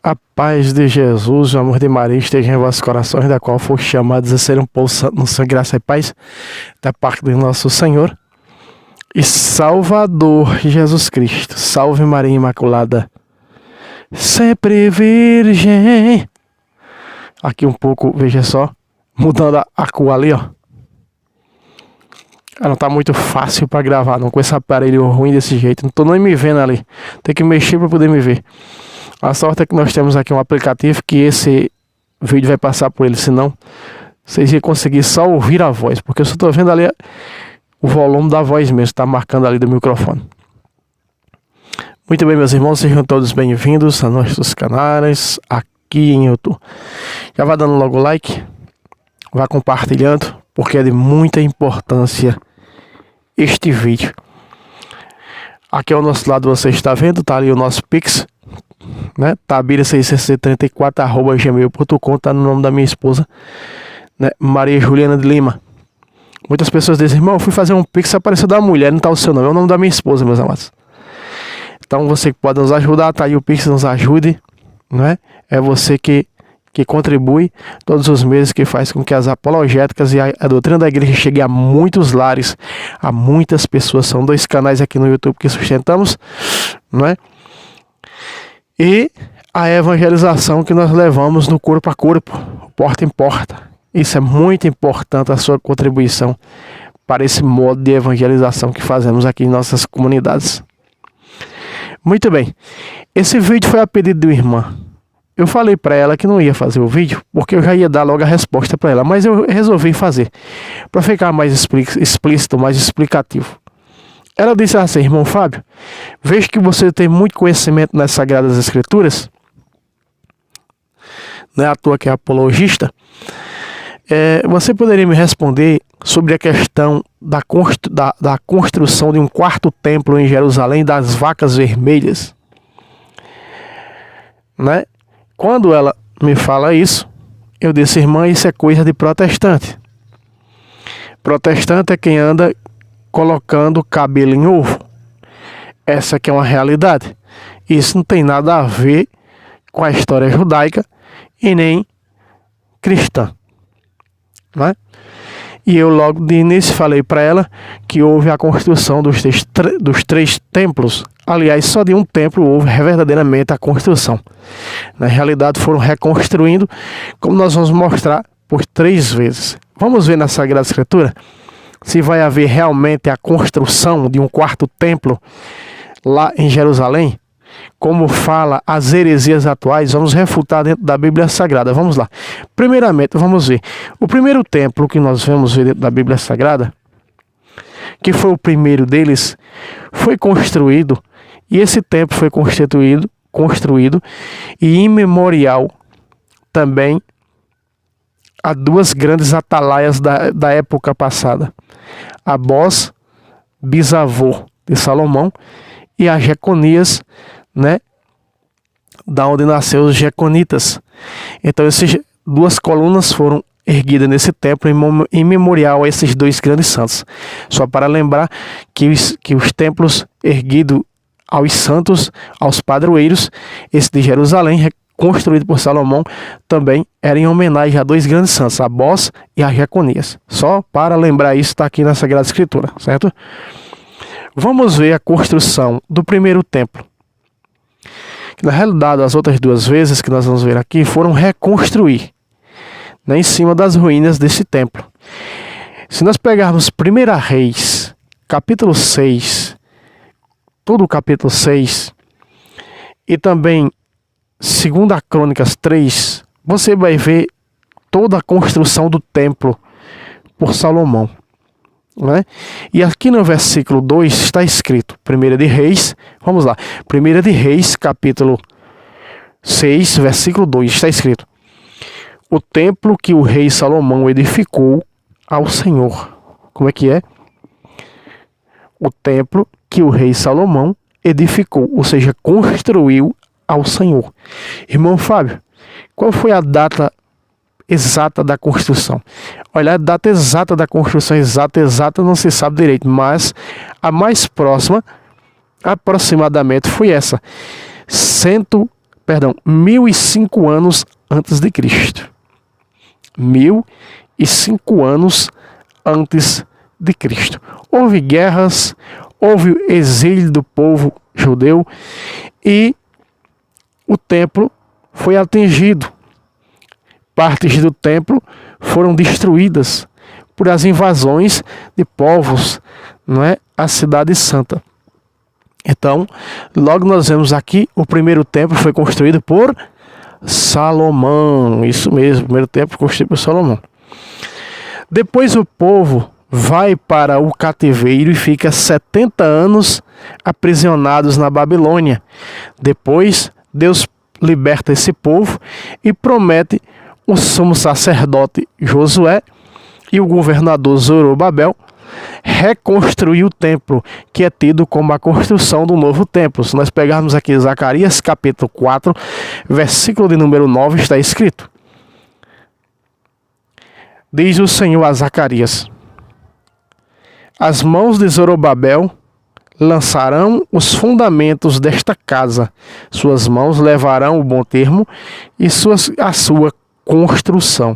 A paz de Jesus, o amor de Maria esteja em vossos corações, da qual foste chamados a ser um povo santo no sangue, graça e paz, da parte do nosso Senhor e Salvador Jesus Cristo. Salve Maria Imaculada, sempre virgem. Aqui um pouco, veja só, mudando a cor ali, ó. Não tá muito fácil para gravar, não, com esse aparelho ruim desse jeito. Não tô nem me vendo ali, tem que mexer para poder me ver. A sorte é que nós temos aqui um aplicativo que esse vídeo vai passar por ele, senão vocês iam conseguir só ouvir a voz, porque eu só estou vendo ali o volume da voz mesmo, está marcando ali do microfone. Muito bem, meus irmãos, sejam todos bem-vindos a nossos canais aqui em YouTube. Já vá dando logo o like, vá compartilhando, porque é de muita importância este vídeo. Aqui ao nosso lado você está vendo, tá ali o nosso Pix, né? tabira634@gmail.com, tá no nome da minha esposa, né? Maria Juliana de Lima. Muitas pessoas dizem, irmão, eu fui fazer um Pix, apareceu da mulher, não tá o seu nome, é o nome da minha esposa, meus amados. Então você pode nos ajudar, tá aí o Pix, nos ajude, não é? É você que contribui todos os meses, que faz com que as apologéticas e a doutrina da igreja chegue a muitos lares, a muitas pessoas. São 2 canais aqui no YouTube que sustentamos, não é? E a evangelização que nós levamos no corpo a corpo, porta em porta. Isso é muito importante, a sua contribuição para esse modo de evangelização que fazemos aqui em nossas comunidades. Muito bem, esse vídeo foi a pedido de uma irmã. Eu falei para ela que não ia fazer o vídeo, porque eu já ia dar logo a resposta para ela, mas eu resolvi fazer, para ficar mais explícito, mais explicativo. Ela disse assim, irmão Fábio, vejo que você tem muito conhecimento nas Sagradas Escrituras, não é à toa que é apologista. Você poderia me responder sobre a questão da construção de um 4º templo em Jerusalém, das vacas vermelhas? Né? Quando ela me fala isso, eu disse, irmã, isso é coisa de protestante. Protestante é quem anda colocando cabelo em ovo. Essa aqui é uma realidade. Isso não tem nada a ver com a história judaica e nem cristã, né? E eu logo de início falei para ela que houve a construção dos 3 templos. Aliás, só de um templo houve verdadeiramente a construção. Na realidade foram reconstruindo, como nós vamos mostrar, por 3 vezes. Vamos ver na Sagrada Escritura se vai haver realmente a construção de um 4º templo lá em Jerusalém, como fala as heresias atuais. Vamos refutar dentro da Bíblia Sagrada. Vamos lá. Primeiramente, vamos ver. O primeiro templo que nós vamos ver dentro da Bíblia Sagrada, que foi o primeiro deles, foi construído, e esse templo foi construído e em memorial também a 2 grandes atalaias da época passada. A Bós, bisavô de Salomão, e a Jeconias, né, da onde nasceu os Jeconitas. Então essas 2 colunas foram erguidas nesse templo em memorial a esses 2 grandes santos. Só para lembrar que os templos erguidos aos santos, aos padroeiros, esse de Jerusalém, construído por Salomão, também era em homenagem a 2 grandes santos, a Bós e a Jeconias. Só para lembrar isso, está aqui na Sagrada Escritura, certo? Vamos ver a construção do primeiro templo. Na realidade, as outras 2 vezes que nós vamos ver aqui foram reconstruir, né, em cima das ruínas desse templo. Se nós pegarmos 1 Reis, capítulo 6, todo o capítulo 6, e também 2 Crônicas 3, você vai ver toda a construção do templo por Salomão, né? E aqui no versículo 2 está escrito, 1 de Reis, vamos lá, 1 de Reis, capítulo 6, versículo 2, está escrito: o templo que o rei Salomão edificou ao Senhor. Como é que é? O templo que o rei Salomão edificou, ou seja, construiu ao Senhor. Irmão Fábio, qual foi a data exata da construção? Olha, a data exata da construção, exata não se sabe direito, mas a mais próxima aproximadamente foi essa: 1005 anos antes de Cristo. 1005 anos antes de Cristo. Houve guerras, houve exílio do povo judeu e o templo foi atingido. Partes do templo foram destruídas por as invasões de povos, não é? A cidade santa. Então, logo nós vemos aqui, o primeiro templo foi construído por Salomão. Isso mesmo, o primeiro templo foi construído por Salomão. Depois o povo vai para o cativeiro e fica 70 anos aprisionados na Babilônia. Depois, Deus liberta esse povo e promete o sumo sacerdote Josué e o governador Zorobabel reconstruir o templo, que é tido como a construção do novo templo. Se nós pegarmos aqui Zacarias capítulo 4, versículo de número 9, está escrito: diz o Senhor a Zacarias: as mãos de Zorobabel lançarão os fundamentos desta casa, suas mãos levarão o bom termo e a sua construção.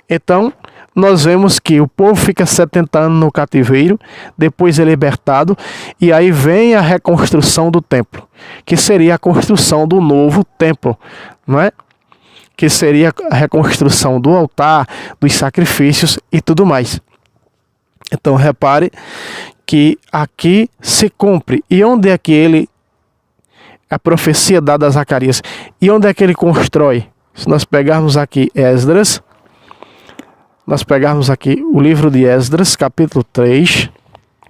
Então, nós vemos que o povo fica 70 anos no cativeiro, depois é libertado, e aí vem a reconstrução do templo, que seria a construção do novo templo, não é? Que seria a reconstrução do altar, dos sacrifícios e tudo mais. Então, repare que aqui se cumpre. E onde é que a profecia dada a Zacarias, e onde é que ele constrói? Se nós pegarmos aqui Esdras, nós pegarmos aqui o livro de Esdras, capítulo 3,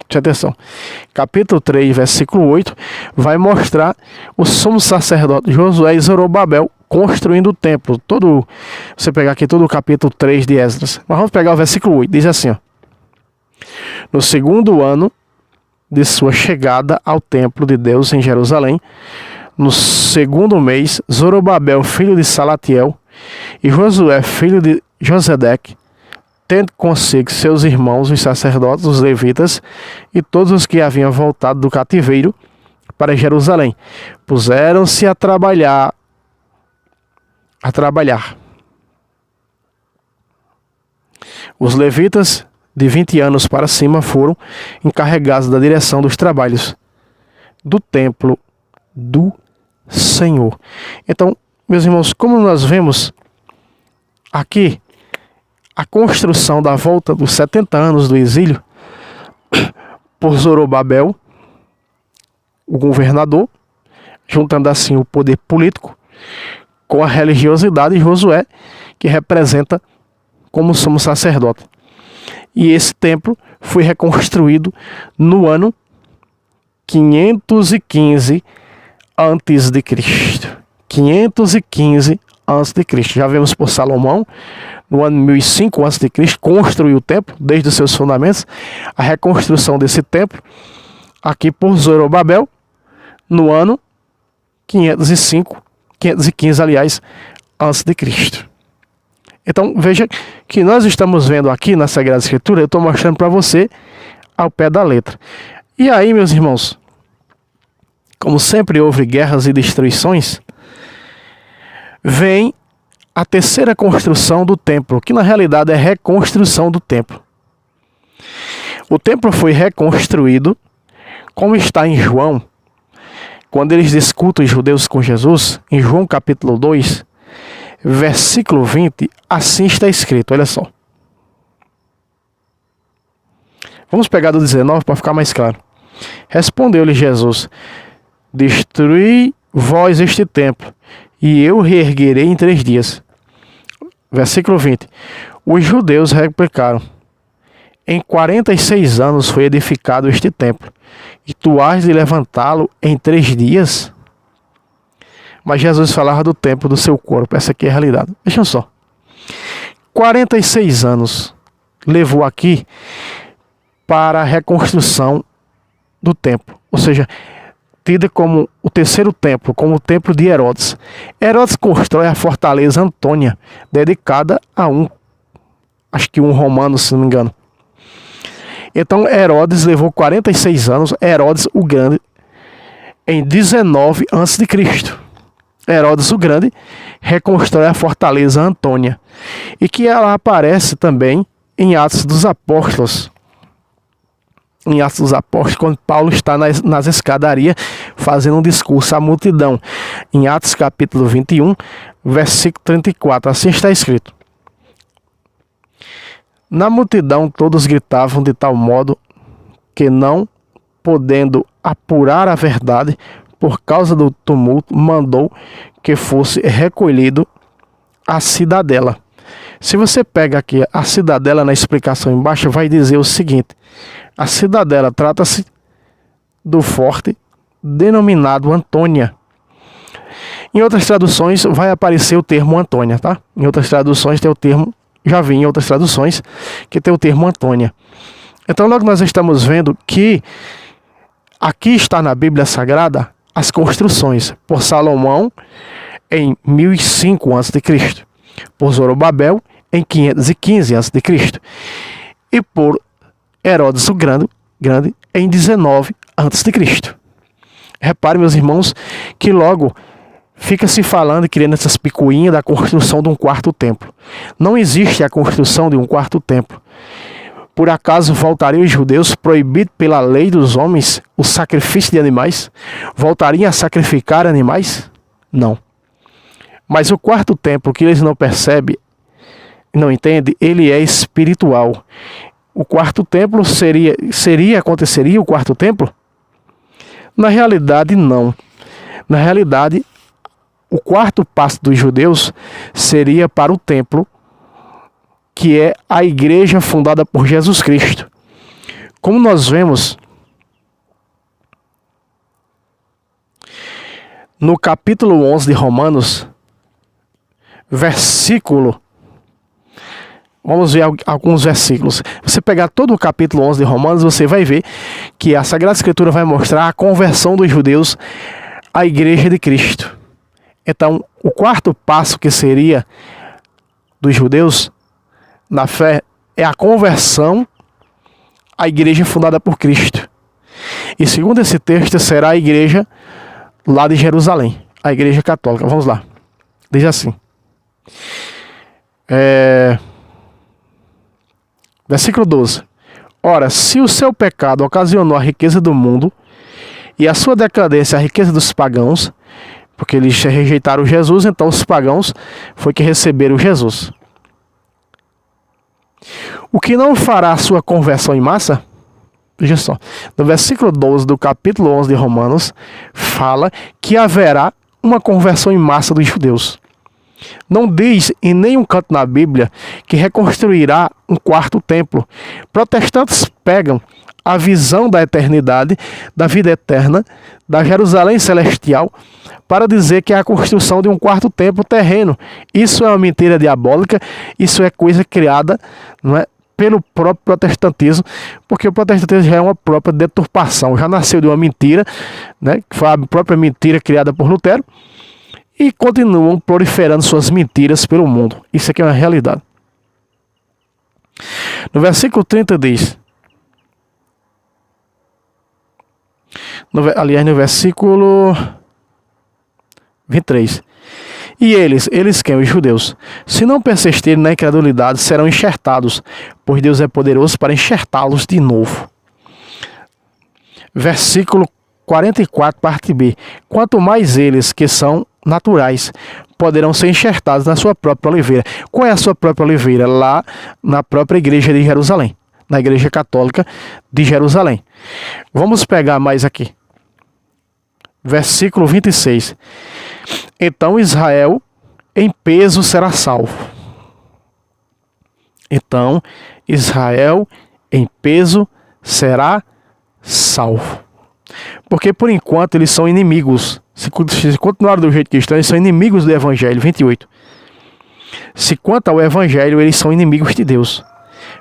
preste atenção, capítulo 3, versículo 8, vai mostrar o sumo sacerdote Josué e Zorobabel construindo o templo. Você pegar aqui todo o capítulo 3 de Esdras, mas vamos pegar o versículo 8, diz assim, ó: no segundo ano de sua chegada ao templo de Deus em Jerusalém, no segundo mês, Zorobabel, filho de Salatiel, e Josué, filho de Josedeque, tendo consigo seus irmãos, os sacerdotes, os levitas, e todos os que haviam voltado do cativeiro para Jerusalém, puseram-se a trabalhar. Os levitas de 20 anos para cima foram encarregados da direção dos trabalhos do templo do Senhor. Então, meus irmãos, como nós vemos aqui a construção da volta dos 70 anos do exílio por Zorobabel, o governador, juntando assim o poder político com a religiosidade de Josué, que representa como sumo sacerdote. E esse templo foi reconstruído no ano 515 antes de Cristo. 515 antes de Cristo. Já vemos por Salomão, no ano 1005 antes de Cristo, construiu o templo desde os seus fundamentos. A reconstrução desse templo aqui por Zorobabel no ano 515, aliás, antes de Cristo. Então, veja que nós estamos vendo aqui na Sagrada Escritura, eu estou mostrando para você ao pé da letra. E aí, meus irmãos, como sempre houve guerras e destruições, vem a terceira construção do templo, que na realidade é reconstrução do templo. O templo foi reconstruído, como está em João, quando eles discutem os judeus com Jesus, em João capítulo 2, versículo 20, assim está escrito, olha só. Vamos pegar do 19 para ficar mais claro. Respondeu-lhe Jesus: destruí vós este templo, e eu reerguerei em 3 dias. Versículo 20. Os judeus replicaram: em 46 anos foi edificado este templo, e tu has de levantá-lo em 3 dias? Mas Jesus falava do templo do seu corpo. Essa aqui é a realidade. Vejam só. 46 anos levou aqui para a reconstrução do templo. Ou seja, tida como o terceiro templo, como o templo de Herodes. Herodes constrói a fortaleza Antônia, dedicada a acho que um romano, se não me engano. Então Herodes levou 46 anos, Herodes o Grande, em 19 a.C. Herodes o Grande reconstrói a fortaleza Antônia, e que ela aparece também em Atos dos Apóstolos. Em Atos dos Apóstolos, quando Paulo está nas escadarias fazendo um discurso à multidão. Em Atos capítulo 21, versículo 34, assim está escrito: na multidão todos gritavam de tal modo que, não podendo apurar a verdade por causa do tumulto, mandou que fosse recolhido a cidadela. Se você pega aqui a cidadela na explicação embaixo, vai dizer o seguinte: a cidadela trata-se do forte denominado Antônia. Em outras traduções vai aparecer o termo Antônia, tá? Em outras traduções tem o termo, já vi em outras traduções que tem o termo Antônia. Então logo nós estamos vendo que aqui está na Bíblia Sagrada as construções por Salomão em 1005 a.C., por Zorobabel em 515 a.C. e por Herodes o Grande em 19 a.C. Repare, meus irmãos, que logo fica se falando e criando essas picuinhas da construção de um quarto templo. Não existe a construção de um quarto templo. Por acaso voltariam os judeus, proibido pela lei dos homens, o sacrifício de animais? Voltariam a sacrificar animais? Não. Mas o quarto templo, que eles não percebem, não entendem, ele é espiritual. O quarto templo aconteceria o quarto templo? Na realidade, não. Na realidade, o quarto passo dos judeus seria para o templo, que é a igreja fundada por Jesus Cristo. Como nós vemos no capítulo 11 de Romanos, vamos ver alguns versículos. Você pegar todo o capítulo 11 de Romanos, você vai ver que a Sagrada Escritura vai mostrar a conversão dos judeus à igreja de Cristo. Então, o quarto passo que seria dos judeus na fé é a conversão à igreja fundada por Cristo. E segundo esse texto, será a igreja lá de Jerusalém, a igreja católica. Vamos lá. Diz assim. Versículo 12. Ora, se o seu pecado ocasionou a riqueza do mundo e a sua decadência a riqueza dos pagãos, porque eles rejeitaram Jesus, então os pagãos foi que receberam Jesus. O que não fará a sua conversão em massa? Veja só, no versículo 12 do capítulo 11 de Romanos, fala que haverá uma conversão em massa dos judeus. Não diz em nenhum canto na Bíblia que reconstruirá um quarto templo. Protestantes pegam a visão da eternidade, da vida eterna, da Jerusalém celestial, para dizer que é a construção de um quarto templo terreno. Isso é uma mentira diabólica, isso é coisa criada, não é, pelo próprio protestantismo, porque o protestantismo já é uma própria deturpação, já nasceu de uma mentira, né, que foi a própria mentira criada por Lutero, e continuam proliferando suas mentiras pelo mundo. Isso aqui é uma realidade. No versículo 30 diz, no versículo 23, e eles quem? Os judeus, se não persistirem na incredulidade, serão enxertados, pois Deus é poderoso para enxertá-los de novo. Versículo 44, parte B. Quanto mais eles, que são naturais, poderão ser enxertados na sua própria oliveira. Qual é a sua própria oliveira? Lá na própria igreja de Jerusalém, na igreja católica de Jerusalém. Vamos pegar mais aqui. Versículo 26. Então Israel em peso será salvo. Então Israel em peso será salvo. Porque por enquanto eles são inimigos. Se continuarem do jeito que estão, eles são inimigos do Evangelho. 28. Se quanto ao Evangelho, eles são inimigos de Deus,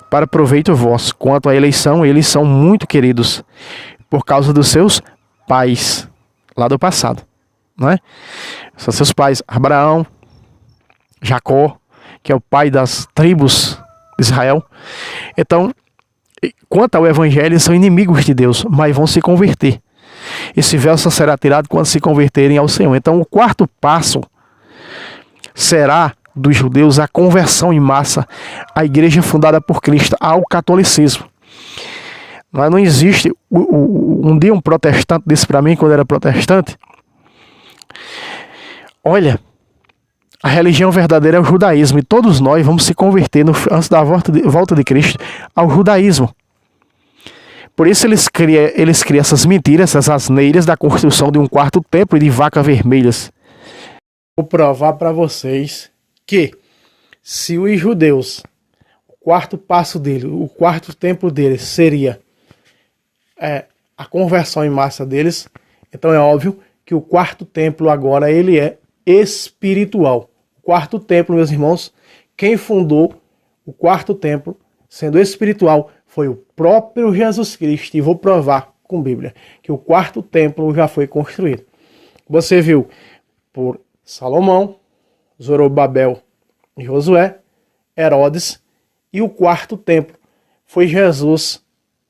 para proveito vosso. Quanto à eleição, eles são muito queridos, por causa dos seus pais, lá do passado, não é? São seus pais, Abraão, Jacó, que é o pai das tribos de Israel. Então, quanto ao Evangelho, eles são inimigos de Deus, mas vão se converter. Esse véu só será tirado quando se converterem ao Senhor. Então, o quarto passo será dos judeus a conversão em massa à igreja fundada por Cristo, ao catolicismo. Mas não existe. Um dia um protestante disse para mim, quando era protestante: olha, a religião verdadeira é o judaísmo, e todos nós vamos se converter antes da volta de Cristo ao judaísmo. Por isso eles criam essas mentiras, essas asneiras da construção de um quarto templo e de vacas vermelhas. Vou provar para vocês que se os judeus, o quarto passo dele, o quarto templo deles seria a conversão em massa deles, então é óbvio que o quarto templo agora ele é espiritual. O quarto templo, meus irmãos, quem fundou o quarto templo, sendo espiritual, foi o próprio Jesus Cristo. E vou provar com Bíblia que o quarto templo já foi construído. Você viu por Salomão, Zorobabel e Josué, Herodes, e o quarto templo foi Jesus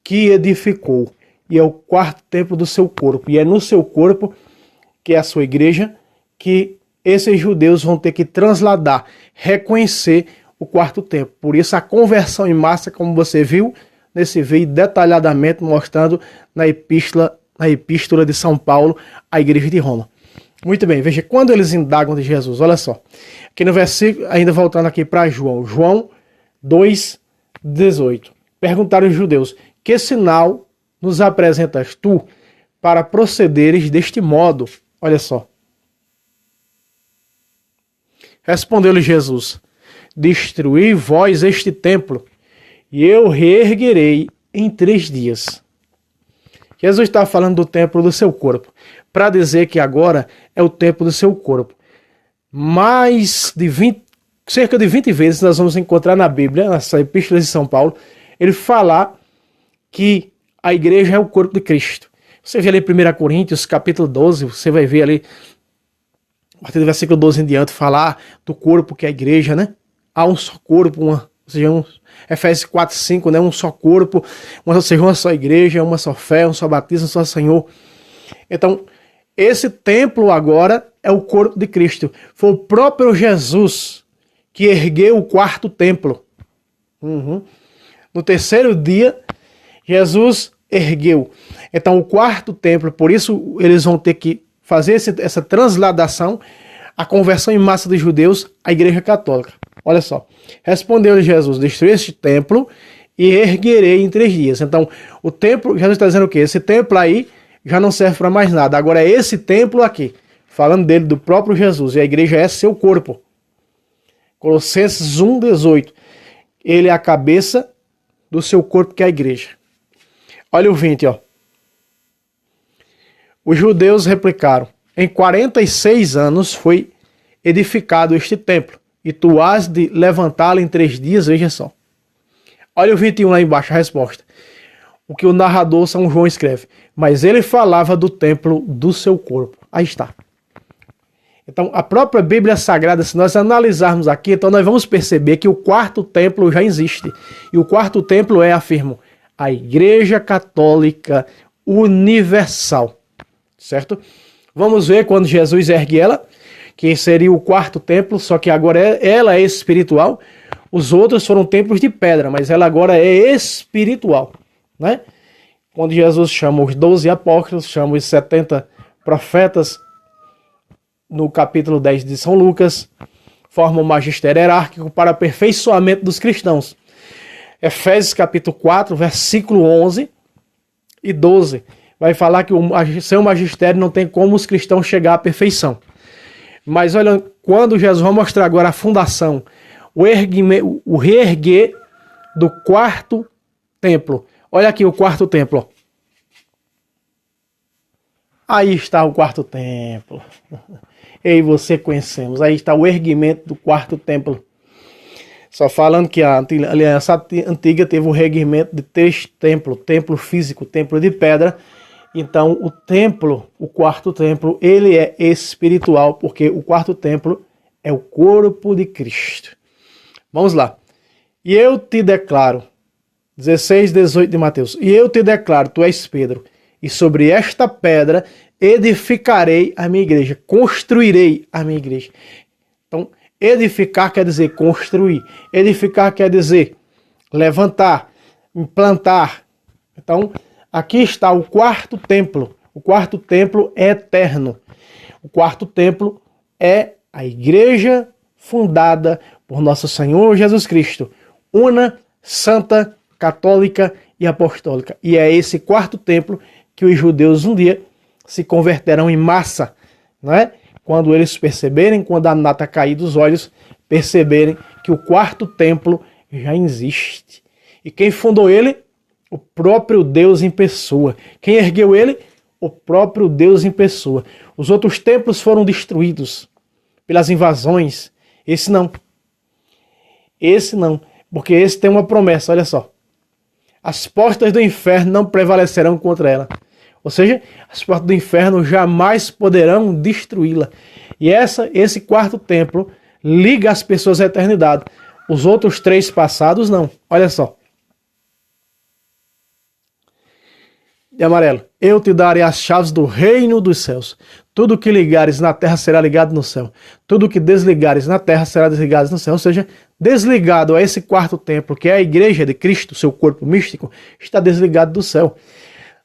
que edificou. E é o quarto templo do seu corpo. E é no seu corpo, que é a sua igreja, que esses judeus vão ter que transladar, reconhecer o quarto templo. Por isso a conversão em massa, como você viu nesse vídeo detalhadamente mostrando na epístola de São Paulo à igreja de Roma. Muito bem, veja, quando eles indagam de Jesus, olha só. Aqui no versículo, ainda voltando aqui para João 2,18. Perguntaram os judeus: que sinal nos apresentas tu para procederes deste modo? Olha só. Respondeu-lhe Jesus: destruí vós este templo, e eu reerguerei em 3 dias. Jesus está falando do templo do seu corpo, para dizer que agora é o templo do seu corpo. Cerca de 20 vezes nós vamos encontrar na Bíblia, nessa epístola de São Paulo, ele falar que a igreja é o corpo de Cristo. Você vê ali em 1 Coríntios, capítulo 12, você vai ver ali, a partir do versículo 12 em diante, falar do corpo que é a igreja, né? Há um só corpo, Efésios 4:5, né? Um só corpo, uma só igreja, uma só fé, um só batismo, um só Senhor. Então, esse templo agora é o corpo de Cristo. Foi o próprio Jesus que ergueu o quarto templo. No terceiro dia, Jesus ergueu. Então, o quarto templo, por isso eles vão ter que fazer essa transladação, a conversão em massa dos judeus à igreja católica. Olha só. Respondeu-lhe Jesus: destruí este templo e erguerei em 3 dias. Então, o templo, Jesus está dizendo o quê? Esse templo aí já não serve para mais nada. Agora é esse templo aqui, falando dele, do próprio Jesus, e a igreja é seu corpo. Colossenses 1:18. Ele é a cabeça do seu corpo, que é a igreja. Olha o 20, ó. Os judeus replicaram: em 46 anos foi edificado este templo, e tu has de levantá-lo em 3 dias, veja só. Olha o 21 lá embaixo, a resposta. O que o narrador São João escreve: mas ele falava do templo do seu corpo. Aí está. Então, a própria Bíblia Sagrada, se nós analisarmos aqui, então nós vamos perceber que o quarto templo já existe. E o quarto templo é, afirmo, a Igreja Católica Universal. Certo? Vamos ver quando Jesus ergue ela, que seria o quarto templo, só que agora ela é espiritual. Os outros foram templos de pedra, mas ela agora é espiritual, né? Quando Jesus chama os 12 apóstolos, chama os 70 profetas, no capítulo 10 de São Lucas, forma o magistério hierárquico para aperfeiçoamento dos cristãos. Efésios capítulo 4, versículo 11 e 12, vai falar que sem o magistério não tem como os cristãos chegar à perfeição. Mas olha, quando Jesus vai mostrar agora a fundação, o reerguer do quarto templo. Olha aqui o quarto templo. Aí está o quarto templo. Eu e você conhecemos. Aí está o erguimento do quarto templo. Só falando que a aliança antiga teve um reerguimento de 3 templos. Templo físico, templo de pedra. Então o templo, o quarto templo, ele é espiritual, porque o quarto templo é o corpo de Cristo. Vamos lá. E eu te declaro, 16, 18 de Mateus. E eu te declaro, tu és Pedro, e e sobre esta pedra edificarei a minha igreja, construirei a minha igreja. Então, edificar quer dizer construir, edificar quer dizer levantar, implantar. Então, aqui está o quarto templo. O quarto templo é eterno. O quarto templo é a igreja fundada por nosso Senhor Jesus Cristo, una, santa, católica e apostólica. E é esse quarto templo que os judeus um dia se converterão em massa, não é? Quando eles perceberem, quando a nata cair dos olhos, perceberem que o quarto templo já existe. E quem fundou ele? O próprio Deus em pessoa. Quem ergueu ele? O próprio Deus em pessoa. Os outros templos foram destruídos pelas invasões. Esse não. Esse não. Porque esse tem uma promessa, olha só. As portas do inferno não prevalecerão contra ela. Ou seja, as portas do inferno jamais poderão destruí-la. E esse quarto templo liga as pessoas à eternidade. Os outros 3 passados não. Olha só. De amarelo. Eu te darei as chaves do reino dos céus. Tudo que ligares na terra será ligado no céu. Tudo que desligares na terra será desligado no céu. Ou seja, desligado a esse quarto templo, que é a igreja de Cristo, seu corpo místico, está desligado do céu.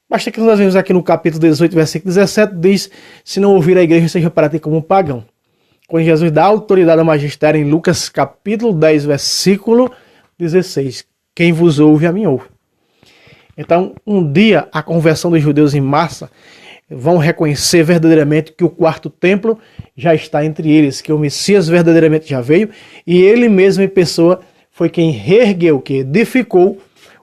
Basta que nós vemos aqui no capítulo 18, versículo 17, diz: se não ouvir a igreja, seja para ti como um pagão. Quando Jesus dá autoridade ao magistério em Lucas capítulo 10, versículo 16. Quem vos ouve, a mim ouve. Então, um dia, a conversão dos judeus em massa vão reconhecer verdadeiramente que o quarto templo já está entre eles, que o Messias verdadeiramente já veio, e ele mesmo em pessoa foi quem reergueu, que edificou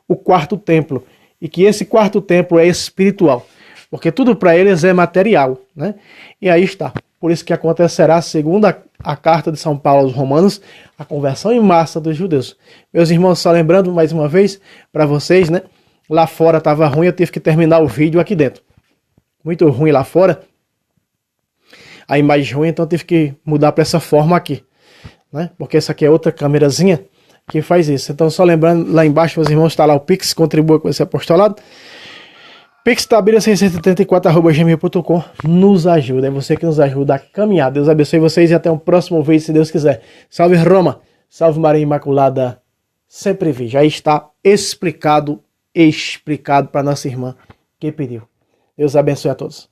o quarto templo, e que esse quarto templo é espiritual, porque tudo para eles é material, né? E aí está. Por isso que acontecerá, segundo a carta de São Paulo aos Romanos, a conversão em massa dos judeus. Meus irmãos, só lembrando mais uma vez para vocês, né? Lá fora estava ruim, eu tive que terminar o vídeo aqui dentro. Muito ruim lá fora. A imagem ruim, então eu tive que mudar para essa forma aqui, né? Porque essa aqui é outra câmerazinha que faz isso. Então, só lembrando, lá embaixo, meus irmãos, está lá o Pix, contribua com esse apostolado. pixtabira634@gmail.com, nos ajuda. É você que nos ajuda a caminhar. Deus abençoe vocês e até um próximo vídeo, se Deus quiser. Salve Roma, salve Maria Imaculada, sempre vi. Já está explicado para nossa irmã que pediu. Deus abençoe a todos.